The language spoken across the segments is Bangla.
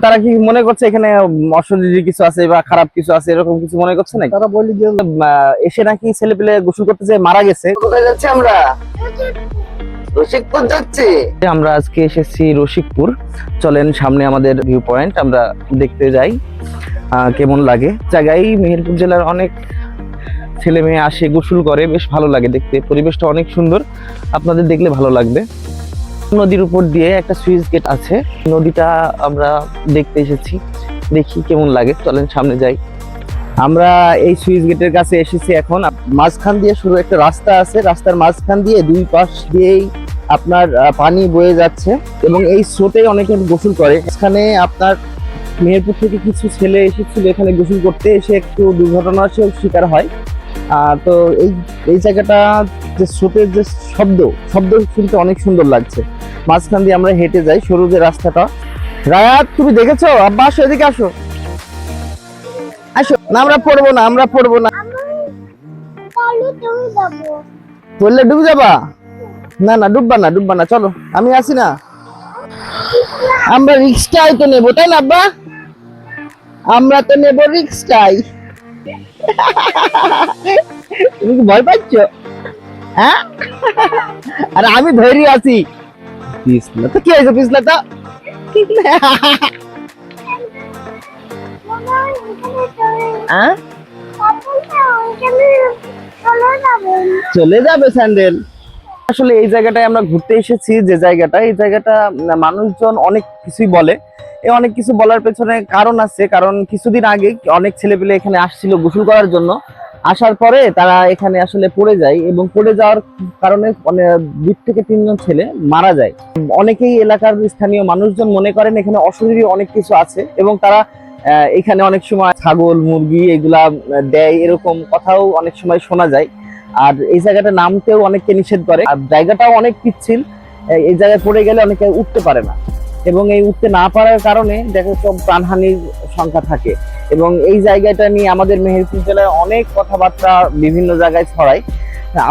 তারা কি মনে করছে এখানে অশরীরী কিছু আছে বা খারাপ কিছু আছে, এরকম কিছু মনে করছে নাকি? তারা বলি যে এসে নাকি ছেলে পেলে গোসল করতে যেয়ে মারা গেছে। কোথায় যাচ্ছি আমরা? রসিকপুর যাচ্ছি। আমরা আজকে এসেছি রসিকপুর। চলেন সামনে আমাদের ভিউ পয়েন্ট, আমরা দেখতে যাই কেমন লাগে। জায়গায় মেহেরপুর জেলার অনেক ছেলে মেয়ে আসে, গোসল করে, বেশ ভালো লাগে দেখতে। পরিবেশটা অনেক সুন্দর, আপনাদের দেখলে ভালো লাগবে। নদীর উপর দিয়ে একটা সুইচ গেট আছে, নদীটা আমরা দেখতে এসেছি, দেখি কেমন লাগে। চলেন সামনে যাই। আমরা এই সুইচ গেটের কাছে এসেছি এখন। মাঝখান দিয়ে শুরু একটা রাস্তা আছে, রাস্তার মাঝখান দিয়ে দুই পাশ দিয়েই আপনার পানি বয়ে যাচ্ছে এবং এই স্রোতে অনেকে গোসল করে। এখানে আপনার মেহেরপুর থেকে কিছু ছেলে এসেছিল এখানে গোসল করতে, এসে একটু দুর্ঘটনার শিকার হয়। তো এই জায়গাটা যে স্রোতের যে শব্দ শুনতে অনেক সুন্দর লাগছে। মাঝখান দিয়ে আমরা হেঁটে যাই, সরু যে রাস্তাটা। রায়াত, তুমি দেখেছো? আব্বা আসো, এদিকে আসো, আসো না। আমরা পড়বো না বললে ডুবে যাবা? না ডুববা না, চলো আমি আসি না। আমরা রিক্সটাই তো নেবো, তাই না আব্বা? আমরা তো নেবো রিক্সটাই। তুমি কি ভয় পাচ্ছ? হ্যাঁ, আরে আমি ধৈর্য আছি। পিছলা তো কি হয়েছে? পিছলা তো চলে যাবে স্যান্ডেল। আসলে এই জায়গাটায় আমরা ঘুরতে এসেছি, যে জায়গাটা, এই জায়গাটা মানুষজন অনেক কিছুই বলে। এই অনেক কিছু বলার পেছনে কারণ আছে, কারণ কিছুদিন আগে অনেক ছেলেপেলে এখানে আসছিল গোসল করার জন্য। আসার পরে তারা এখানে আসলে পড়ে যায় এবং পড়ে যাওয়ার কারণে 2 থেকে 3 জন ছেলে মারা যায়। অনেকেই এলাকার স্থানীয় মানুষজন মনে করেন এখানে অশরীরী অনেক কিছু আছে এবং তারা এখানে অনেক সময় ছাগল মুরগি এগুলা দেয়, এরকম কথাও অনেক সময় শোনা যায়। আর এই জায়গাটা নামতেও অনেককে নিষেধ করে, আর জায়গাটাও অনেক পিচ্ছিল। এই জায়গায় পড়ে গেলে অনেকে উঠতে পারে না এবং এই উঠতে না পারার কারণে দেখা যাচ্ছে প্রাণহানির সংখ্যা থাকে। এবং এই জায়গাটা নিয়ে আমাদের মেহেরপুর জেলায় অনেক কথাবার্তা বিভিন্ন জায়গায় ছড়ায়।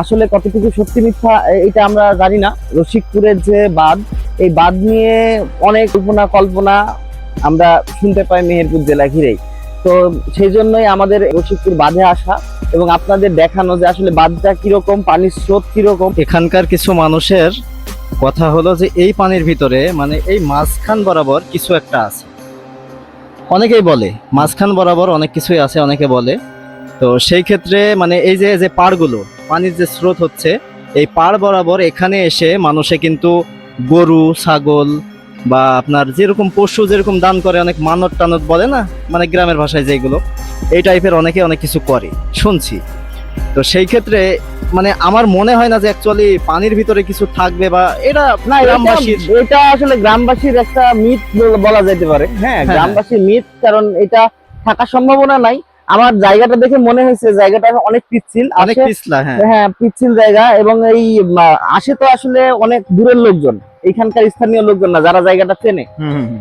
আসলে কতটুকু সত্যি মিথ্যা এটা আমরা জানি না। রসিকপুরের যে বাঁধ, এই বাঁধ নিয়ে অনেক কল্পনা আমরা শুনতে পাই মেহেরপুর জেলা ঘিরেই। তো সেই জন্যই আমাদের রসিকপুর বাঁধে আসা এবং আপনাদের দেখানো যে আসলে বাঁধটা কিরকম, পানির স্রোত কিরকম। এখানকার কিছু মানুষের কথা হলো যে এই পানির ভিতরে মানে এই মাঝখান বরাবর কিছু একটা আছে। অনেকেই বলে মাঝখান বরাবর অনেক কিছুই আছে, অনেকে বলে। তো সেই ক্ষেত্রে মানে এই যে পাড়গুলো, পানির যে স্রোত হচ্ছে, এই পাড় বরাবর এখানে এসে মানুষে কিন্তু গরু ছাগল বা আপনার যেরকম পশু যেরকম দান করে, অনেক মানত টানত বলে না, মানে গ্রামের ভাষায় যেগুলো, এই টাইপের অনেকে অনেক কিছু করে শুনছি। তো সেই ক্ষেত্রে মানে আমার মনে হয় না যে অ্যাকচুয়ালি পানির ভিতরে কিছু থাকবে বা এটা না, এটা আসলে গ্রামবাসীর একটা মিথ বলা যেতে পারে। হ্যাঁ, গ্রামবাসীর মিথ, কারণ এটা থাকার সম্ভাবনা নাই। আমার জায়গাটা দেখে মনে হয়েছে জায়গাটা অনেক পিচ্ছিল, অনেক পিছলা। হ্যাঁ পিচ্ছিল জায়গা। এবং এই আসে তো আসলে অনেক দূরের লোকজন, এখানকার স্থানীয় লোকজন না, যারা জায়গাটা চেনে।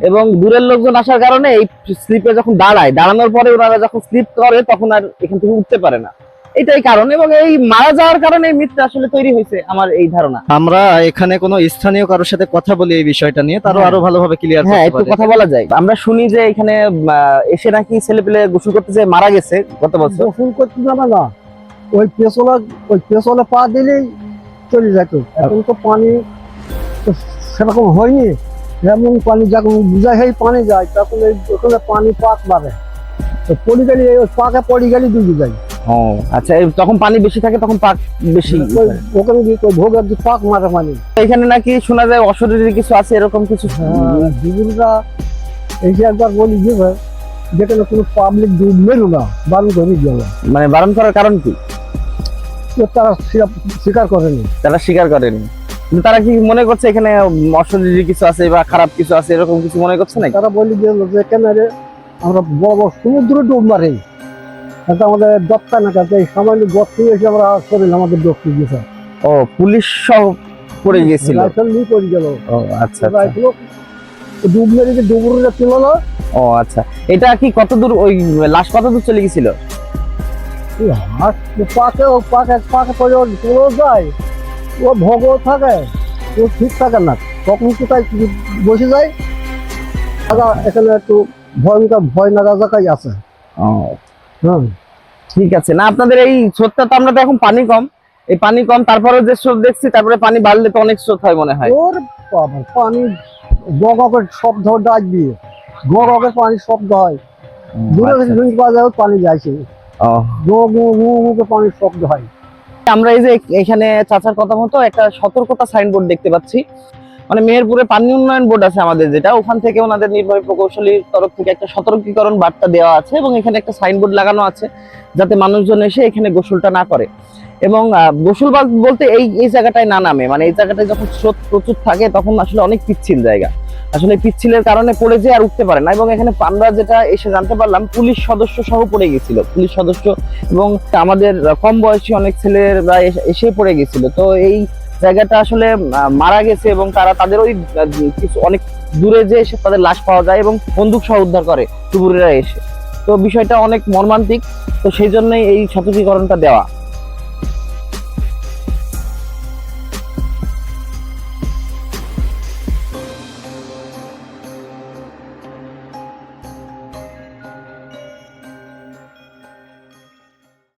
এবং দূরের লোকজন আসার কারণে এই স্লিপে যখন দাঁড়ানোর পরে ওনারা যখন স্লিপ করে তখন আর এখান থেকে উঠতে পারে না, এটাই কারণ। এবং এই মারা যাওয়ার কারণে এই মিথটা আসলে তৈরি হয়েছে, আমার এই ধারণা। আমরা এখানে কোনো স্থানীয় কারোর সাথে কথা বলি এই বিষয়টা নিয়ে, তারও আরো ভালোভাবে ক্লিয়ার হ্যাঁ একটু কথা বলা যায়। আমরা শুনি যে এখানে এসে নাকি ছেলে পেলে গোসল করতে যেয়ে মারা গেছে গত বছর। গোসল করতে যাবে না, ওই পেছলে পা দিলেই চলে যেত। এখন তো পানি সেরকম হয়নি, এমন পানি যখন বুঝা হয়ে পানি যায় তখন ওখানে পানি পাক বাড়ে, পড়ে গেলে ওই পাকে পড়ে গেলে ডুবে যায়। ও আচ্ছা, তখন পানি বেশি থাকে, তখন পাক বেশি ওখানে গিয়ে ভোগের যে পাক মারে পানি। এখানে নাকি শোনা যায় অশরীরী কিছু আছে, এরকম কিছু। জীবনটা এই যে একবার বলি যে যেখানে কোনো পাবলিক ডুব মেরো না, বারণ করে গেল। মানে বারণ করার কারণ কি? তারা স্বীকার করেনি। কিন্তু তারা কি মনে করছে এখানে অশরীরী কিছু আছে বা খারাপ কিছু আছে, এরকম কিছু মনে করছে না? তারা বলি যে এখানে আমরা বড় বড় সমুদ্রে ডুব মারি, আমাদের দপ্তা না কাছে সামান্য গর্ত এসে আমরা শরীর আমাদের ডক্টর গেছে। ও পুলিশ সব পড়ে গিয়েছিল, পড়ে গেল। ও আচ্ছা, ডুব মেরে ডুবুরে ছিল না। ও আচ্ছা, এটা কি কত দূর, ওই লাশ কত দূর চলে গেছিল? পাকে পড়ে চলে যায়, ও ভোগ থাকে, ও ঠিক থাকে না, তখন কোথায় বসে যায়, দাদা এখানে একটু ভয় না রাজাকাই আছে। হ্যাঁ ঠিক আছে। না আপনাদের এই স্রোতটা তো, আমরা তো এখন পানি কম, এই পানি কম তারপরে যে স্রোত দেখছি, তারপরে পানি বাড়লে তো অনেক স্রোত হয় মনে হয়। ওর বাবা পানি গগের শব্দ ডাক দিয়ে গগের পানি শব্দ হয়, দূরে আচ্ছা। থেকে বাজারে পানি যাইছে, ও, গো পানির শব্দ হয়। আমরা এই যে এখানে চাচার কথা মতো একটা সতর্কতা সাইনবোর্ড দেখতে পাচ্ছি, মানে মেহেরপুরে পানি উন্নয়ন বোর্ড আছে আমাদের, যেটা ওখান থেকে ওনাদের নির্বাহী প্রকৌশলীর তরফ থেকে একটা সতর্কীকরণ বার্তা দেওয়া আছে, এবং এখানে একটা সাইনবোর্ড লাগানো আছে যাতে মানুষজন এসে এখানে গোসলটা না করে। এবং গোসল বলতে এই এই জায়গাটায় না নামে, মানে এই জায়গাটায় যখন স্রোত প্রচুর থাকে তখন আসলে অনেক পিচ্ছিল জায়গা, আসলে পিচ্ছিলের কারণে পড়ে যায় আর উঠতে পারে না। এবং এখানে আমরা যেটা এসে জানতে পারলাম, পুলিশ সদস্য সহ পড়ে গেছিল, পুলিশ সদস্য এবং আমাদের কম বয়সী অনেক ছেলেরা এসে পড়ে গেছিল। তো এই জায়গাটা আসলে মারা গেছে, এবং তাদের ওই কিছু অনেক দূরে যে এসে তাদের লাশ পাওয়া যায় এবং বন্দুক সহ উদ্ধার করে টুবুরেরা এসে। তো বিষয়টা অনেক মর্মান্তিক, তো সেই জন্যই এই সতর্কীকরণটা দেওয়া।